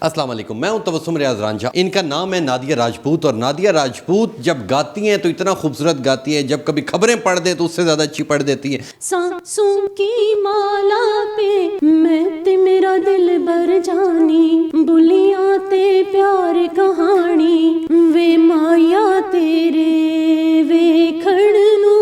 अस्सलाम वालेकुम, मैं हूं तबस्सुम रियाज रांझा। इनका नाम है नादिया राजपूत और नादिया राजपूत जब गाती हैं तो इतना खूबसूरत गाती हैं, जब कभी खबरें पढ़ दे तो उससे ज़्यादा अच्छी पढ़ देती हैं। सांसों की माला पे मैं ते मेरा दिल भर जानी, बुलियां ते प्यार कहानी वे माया तेरे वे खड़नू।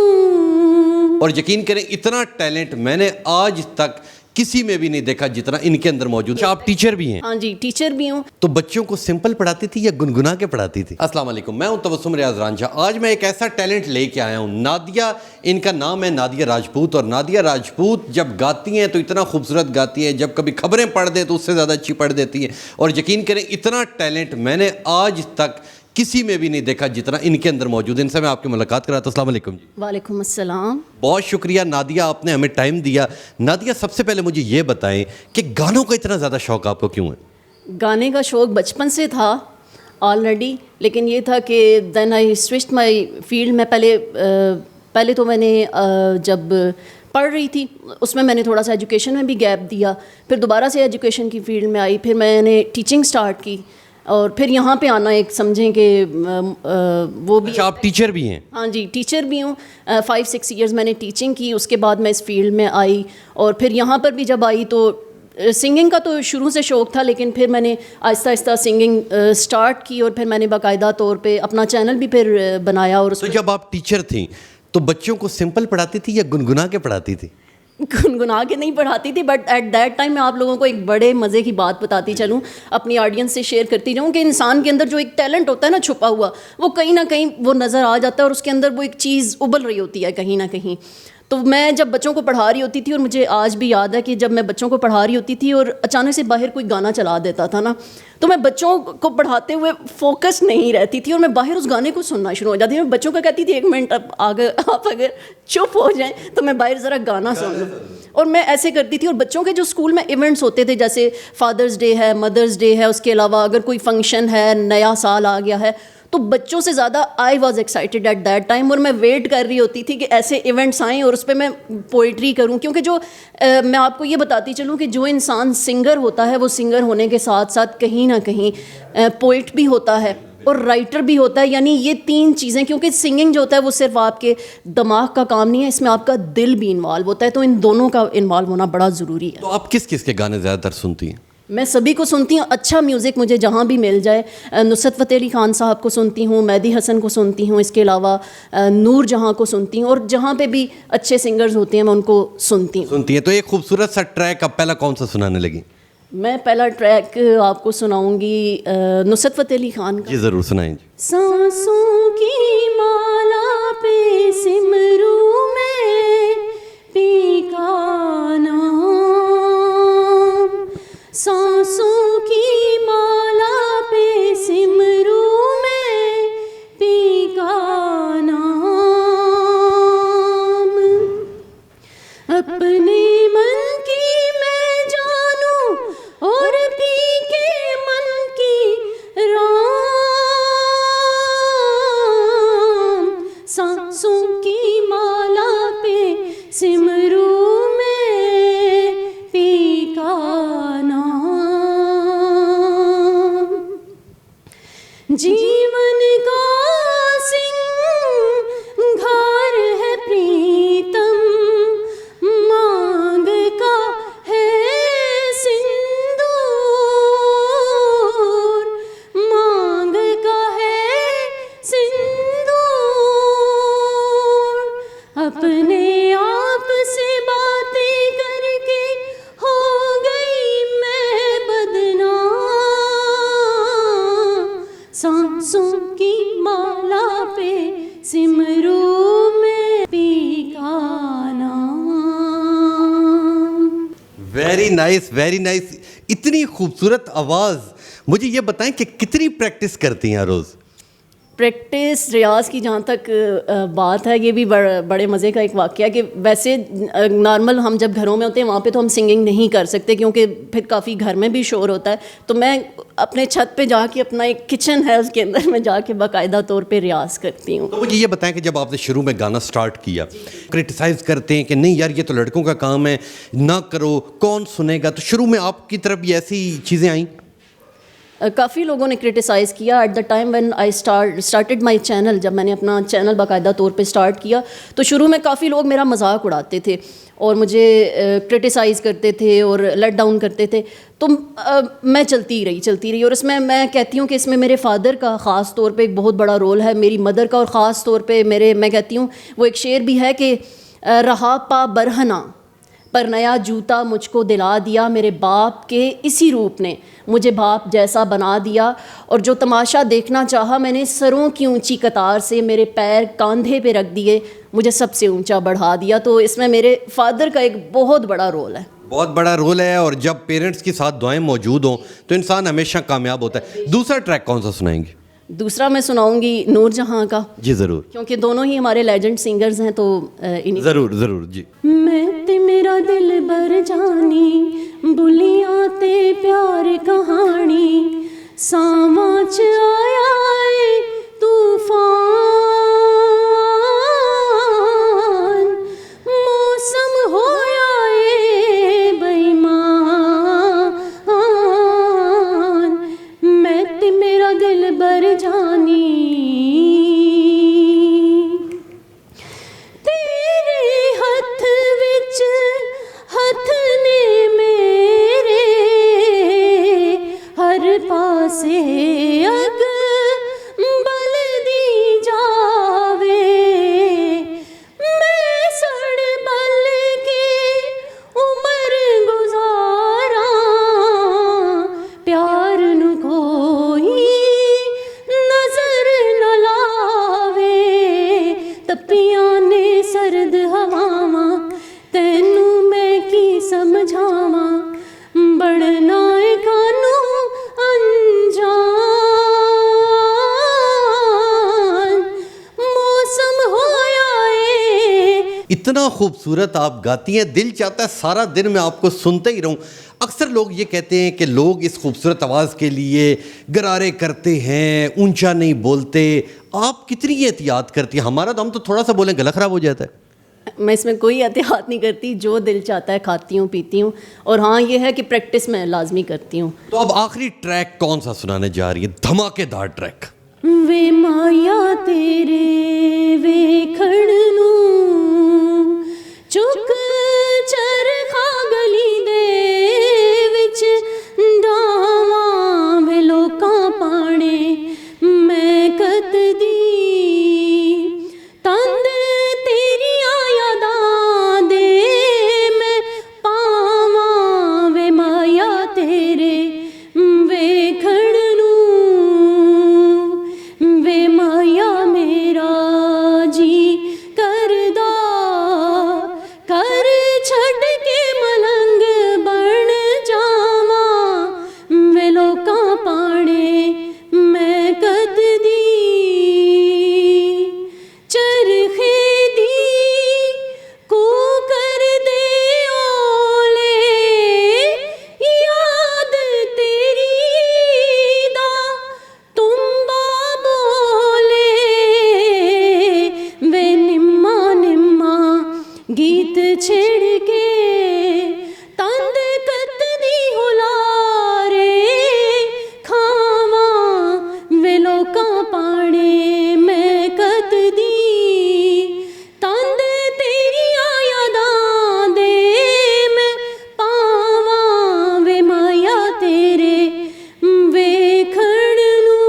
और यकीन करें इतना टैलेंट मैंने आज तक किसी में भी नहीं देखा जितना इनके अंदर मौजूद है। आप टीचर भी हैं? हाँ जी, टीचर भी हूँ। तो बच्चों को सिंपल पढ़ाती थी या गुनगुना के पढ़ाती थी? अस्सलाम वालेकुम, मैं हूं तबस्सुम रियाज रांझा। आज मैं एक ऐसा टैलेंट लेके आया हूं। नादिया, इनका नाम है नादिया राजपूत और नादिया राजपूत जब गाती हैं तो इतना खूबसूरत गाती है, जब कभी खबरें पढ़ दे तो उससे ज़्यादा अच्छी पढ़ देती है। और यकीन करें इतना टैलेंट मैंने आज तक किसी में भी नहीं देखा जितना इनके अंदर मौजूद है। इनसे मैं आपकी मुलाकात कराता हूं। अस्सलाम वालेकुम जी। वालेकुम अस्सलाम। बहुत शुक्रिया नादिया, आपने हमें टाइम दिया। नादिया, सबसे पहले मुझे ये बताएं कि गानों का इतना ज़्यादा शौक आपको क्यों है? गाने का शौक़ बचपन से था ऑलरेडी, लेकिन ये था कि then I switched my field. मैं पहले तो मैंने जब पढ़ रही थी उसमें मैंने थोड़ा सा एजुकेशन में भी गैप दिया, फिर दोबारा से एजुकेशन की फील्ड में आई, फिर मैंने टीचिंग स्टार्ट की और फिर यहाँ पे आना एक समझें कि वो भी। अच्छा, आप टीचर भी हैं? हाँ जी, टीचर भी हूँ। 5-6 इयर्स मैंने टीचिंग की, उसके बाद मैं इस फील्ड में आई और फिर यहाँ पर भी जब आई तो सिंगिंग का तो शुरू से शौक़ था, लेकिन फिर मैंने आहिस्ता आहिस्ता सिंगिंग स्टार्ट की और फिर मैंने बाकायदा तौर पे अपना चैनल भी फिर बनाया। और तो जब आप टीचर थी तो बच्चों को सिंपल पढ़ाती थी या गुनगुना के पढ़ाती थी? गुनगुना के नहीं पढ़ाती थी, बट एट दैट टाइम मैं आप लोगों को एक बड़े मज़े की बात बताती चलूँ, अपनी ऑडियंस से शेयर करती जाऊँ कि इंसान के अंदर जो एक टैलेंट होता है ना छुपा हुआ, वो कहीं ना कहीं वो नज़र आ जाता है और उसके अंदर वो एक चीज़ उबल रही होती है कहीं ना कहीं। तो मैं जब बच्चों को पढ़ा रही होती थी, और मुझे आज भी याद है कि जब मैं बच्चों को पढ़ा रही होती थी और अचानक से बाहर कोई गाना चला देता था ना, तो मैं बच्चों को पढ़ाते हुए फोकस नहीं रहती थी और मैं बाहर उस गाने को सुनना शुरू हो जाती थी। मैं बच्चों को कहती थी 1 मिनट आप अगर चुप हो जाएं तो मैं बाहर ज़रा गाना सुन लूँ। और मैं ऐसे करती थी। और बच्चों के जो स्कूल में इवेंट्स होते थे, जैसे फादर्स डे है, मदर्स डे है, उसके अलावा अगर कोई फंक्शन है, नया साल आ गया है, तो बच्चों से ज़्यादा I was excited at that time. और मैं वेट कर रही होती थी कि ऐसे इवेंट्स आएँ और उस पर मैं पोइट्री करूँ, क्योंकि जो मैं आपको ये बताती चलूँ कि जो इंसान सिंगर होता है वो सिंगर होने के साथ साथ कहीं ना कहीं पोइट भी होता है और राइटर भी होता है। यानी ये 3 चीज़ें, क्योंकि सिंगिंग जो होता है वो सिर्फ आपके दिमाग का काम नहीं है, इसमें आपका दिल भी इन्वॉल्व होता है, तो इन दोनों का इन्वॉल्व होना बड़ा ज़रूरी है। तो आप किस किस के गाने ज़्यादातर सुनती हैं? मैं सभी को सुनती हूँ। अच्छा म्यूज़िक मुझे जहाँ भी मिल जाए, नुसरत फ़तेह अली खान साहब को सुनती हूँ, मेहदी हसन को सुनती हूँ, इसके अलावा नूर जहाँ को सुनती हूँ, और जहाँ पे भी अच्छे सिंगर्स होते हैं मैं उनको सुनती हूँ। तो एक खूबसूरत सा ट्रैक अब पहला कौन सा सुनाने लगी? मैं पहला ट्रैक आपको सुनाऊंगी नुसरत फ़तेह अली खान का। जी ज़रूर सुनाएं जी। सांसों की माला पे सिमरू में पी का नाम, सांसों की माला पे सिमरू में पी का नाम, अपने मन की मैं जानूं और पी के मन की राम, सांसों की माला पे सिमरू में पी का नाम, जीवन का सिंगार है प्रीतम, मांग का है सिंदूर, मांग का है सिंदूर, अपने आप से बातें करके हो गई मैं बदनाम, सांसों की माला पे सिमरू में पी का नाम। Very nice, very nice. इतनी खूबसूरत आवाज़। मुझे ये बताएं कि कितनी प्रैक्टिस करती हैं रोज़? प्रैक्टिस रियाज की जहाँ तक बात है, ये भी बड़े मज़े का एक वाक़या कि वैसे नॉर्मल हम जब घरों में होते हैं वहाँ पे तो हम सिंगिंग नहीं कर सकते, क्योंकि फिर काफ़ी घर में भी शोर होता है। तो मैं अपने छत पे जाके अपना एक किचन है उसके अंदर मैं जाके बाकायदा तौर पे रियाज करती हूँ। तो मुझे ये बताएं कि जब आपने शुरू में गाना स्टार्ट किया, क्रिटिसाइज़ करते हैं कि नहीं यार ये तो लड़कों का काम है, ना करो, कौन सुनेगा, तो शुरू में आपकी तरफ भी ऐसी चीज़ें आई? काफ़ी लोगों ने क्रिटिसाइज़ किया at the time when I started my channel. जब मैंने अपना चैनल बाकायदा तौर पे स्टार्ट किया तो शुरू में काफ़ी लोग मेरा मजाक उड़ाते थे और मुझे क्रिटिसाइज़ करते थे और लेट डाउन करते थे। तो मैं चलती रही और इसमें मैं कहती हूँ कि इसमें मेरे फादर का ख़ास तौर पे एक बहुत बड़ा रोल है, मेरी मदर का, और ख़ास तौर पे मैं कहती हूँ वो एक शेर भी है कि रहा पा बरहना पर नया जूता मुझको दिला दिया, मेरे बाप के इसी रूप ने मुझे बाप जैसा बना दिया। और जो तमाशा देखना चाहा मैंने सरों की ऊंची कतार से, मेरे पैर कंधे पे रख दिए, मुझे सबसे ऊंचा बढ़ा दिया। तो इसमें मेरे फादर का एक बहुत बड़ा रोल है। बहुत बड़ा रोल है, और जब पेरेंट्स के साथ दुआएं मौजूद हों तो इंसान हमेशा कामयाब होता है। दूसरा ट्रैक कौन सा सुनाएंगे? दूसरा मैं सुनाऊंगी नूर जहां का। जी ज़रूर, क्योंकि दोनों ही हमारे लेजेंड सिंगर्स हैं, तो इन्हीं। ज़रूर जी। मैं ते मेरा दिल बर जानी, बुलियां ते प्यार कहानी, सावां च आया ए तूफान, मौसम होया ए बेईमान, मैं ते मेरा दिल बर जानी, हथ ने मेरे हर पासे अग बल दी जावे, मैं सड़ बल के उम्र गुजारा, प्यार नु कोई नजर न लावे, तपियां ने सर्द हवावां तैनू मैं की समझावां, बढ़ना है कानू अनजान, मौसम होया ए। इतना खूबसूरत आप गाती हैं, दिल चाहता है सारा दिन मैं आपको सुनते ही रहूं। अक्सर लोग ये कहते हैं कि लोग इस खूबसूरत आवाज़ के लिए गरारे करते हैं, ऊंचा नहीं बोलते। आप कितनी एहतियात करती हैं? हमारा दम तो थोड़ा सा बोलें गला ख़राब हो जाता है। मैं इसमें कोई एहतियात नहीं करती, जो दिल चाहता है खाती हूँ पीती हूँ, और हाँ ये है कि प्रैक्टिस मैं लाजमी करती हूँ। तो अब आखिरी ट्रैक कौन सा सुनाने जा रही है? धमाकेदार ट्रैक। वे माया तेरे वेखण नू चुक चरखा गली दे विच डावां, वे लोकां पाणे मैं कतदी, तंद तेरियां यादां दे मैं पावां, वे माया तेरे वेखण नू, वे माया मेरा जी करदा, कर छड़ के मलंग बन जावां, वे लोकां पाणे मैं कतदी, चरखे दी को कर दे ओले, याद तेरी दा तुम्बा बोले, वे निम्मा निम्मा गीत छेड़ के तंद कतदी हुलारे खावां, वे लोकां पाणे मैं कतदी, तंद तेरियां यादां दे मैं पावां, वे माया तेरे वेखण नू।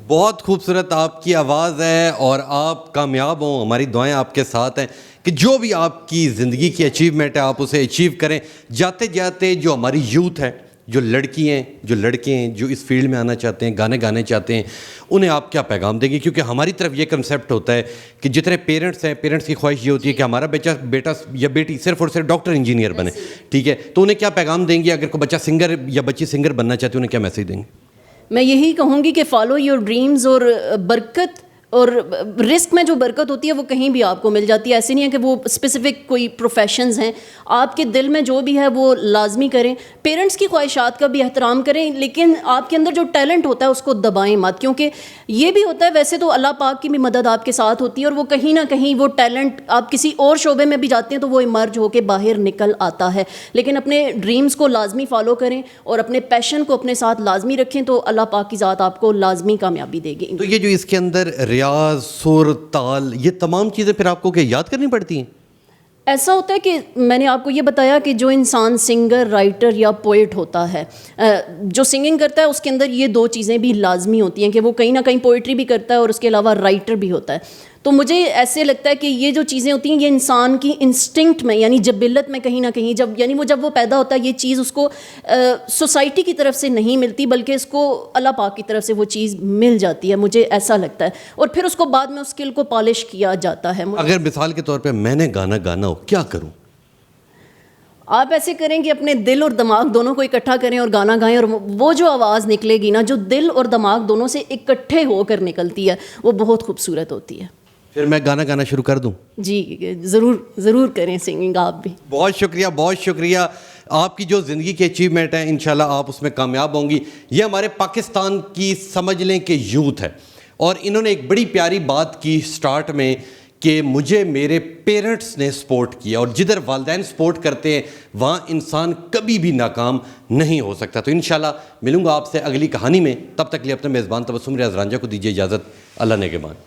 बहुत खूबसूरत आपकी आवाज़ है, और आप कामयाब हों, हमारी दुआएं आपके साथ हैं कि जो भी आपकी ज़िंदगी की अचीवमेंट है आप उसे अचीव करें। जाते जाते जो हमारी यूथ है, जो लड़की हैं, जो लड़के हैं, जो इस फील्ड में आना चाहते हैं, गाने गाने चाहते हैं, उन्हें आप क्या पैगाम देंगे? क्योंकि हमारी तरफ ये कंसेप्ट होता है कि जितने पेरेंट्स हैं, पेरेंट्स की ख्वाहिश ये होती है कि हमारा बेटा या बेटी सिर्फ और सिर्फ डॉक्टर इंजीनियर बने, ठीक है? तो उन्हें क्या पैगाम देंगे? अगर कोई बच्चा सिंगर या बच्ची सिंगर बनना चाहती है, उन्हें क्या मैसेज देंगे? मैं यही कहूँगी कि फॉलो योर ड्रीम्स, और बरकत और रिस्क में जो बरकत होती है वो कहीं भी आपको मिल जाती है। ऐसे नहीं है कि वो स्पेसिफिक कोई प्रोफेशंस हैं, आपके दिल में जो भी है वो लाजमी करें। पेरेंट्स की ख्वाहिशात का भी एहतराम करें, लेकिन आपके अंदर जो टैलेंट होता है उसको दबाएं मत, क्योंकि ये भी होता है वैसे तो अल्लाह पाक की भी मदद आपके साथ होती है और वो कहीं ना कहीं वो टैलेंट आप किसी और शोबे में भी जाते हैं तो वो इमर्ज होकर बाहर निकल आता है। लेकिन अपने ड्रीम्स को लाजमी फॉलो करें और अपने पैशन को अपने साथ लाजमी रखें तो अल्लाह पाक की ज़ात आपको लाजमी कामयाबी देगी। तो ये जो इसके अंदर रियाज, सुर, ताल, ये तमाम चीज़ें फिर आपको क्या याद करनी पड़ती हैं? ऐसा होता है कि मैंने आपको ये बताया कि जो इंसान सिंगर, राइटर या पोइट होता है, जो सिंगिंग करता है उसके अंदर ये दो चीज़ें भी लाजमी होती हैं कि वो कहीं ना कहीं पोइट्री भी करता है और उसके अलावा राइटर भी होता है। तो मुझे ऐसे लगता है कि ये जो चीज़ें होती हैं ये इंसान की इंस्टिंक्ट में यानी जबिलत में कहीं ना कहीं जब वो पैदा होता है ये चीज़ उसको सोसाइटी की तरफ से नहीं मिलती बल्कि इसको अल्लाह पाक की तरफ से वो चीज़ मिल जाती है, मुझे ऐसा लगता है। और फिर उसको बाद में उस स्किल को पॉलिश किया जाता है। अगर मिसाल के तौर पे मैंने गाना हो, क्या करूं? आप ऐसे करें कि अपने दिल और दिमाग दोनों को इकट्ठा करें और गाना गाएं, और वो जो आवाज़ निकलेगी ना, जो दिल और दिमाग दोनों से इकट्ठे होकर निकलती है, वो बहुत खूबसूरत होती है। फिर मैं गाना गाना शुरू कर दूं? जी ज़रूर करें सिंगिंग आप भी। बहुत शुक्रिया। आपकी जो ज़िंदगी की अचीवमेंट है इंशाल्लाह आप उसमें कामयाब होंगी। ये हमारे पाकिस्तान की समझ लें कि यूथ है और इन्होंने एक बड़ी प्यारी बात की स्टार्ट में कि मुझे मेरे पेरेंट्स ने सपोर्ट किया, और जिधर वालिदैन सपोर्ट करते हैं वहाँ इंसान कभी भी नाकाम नहीं हो सकता। तो इंशाल्लाह मिलूँगा आपसे अगली कहानी में। तब तक लिए अपने मेज़बान तबस्सुम रियाज रांझा को दीजिए इजाज़त। अल्लाह नेगेबान।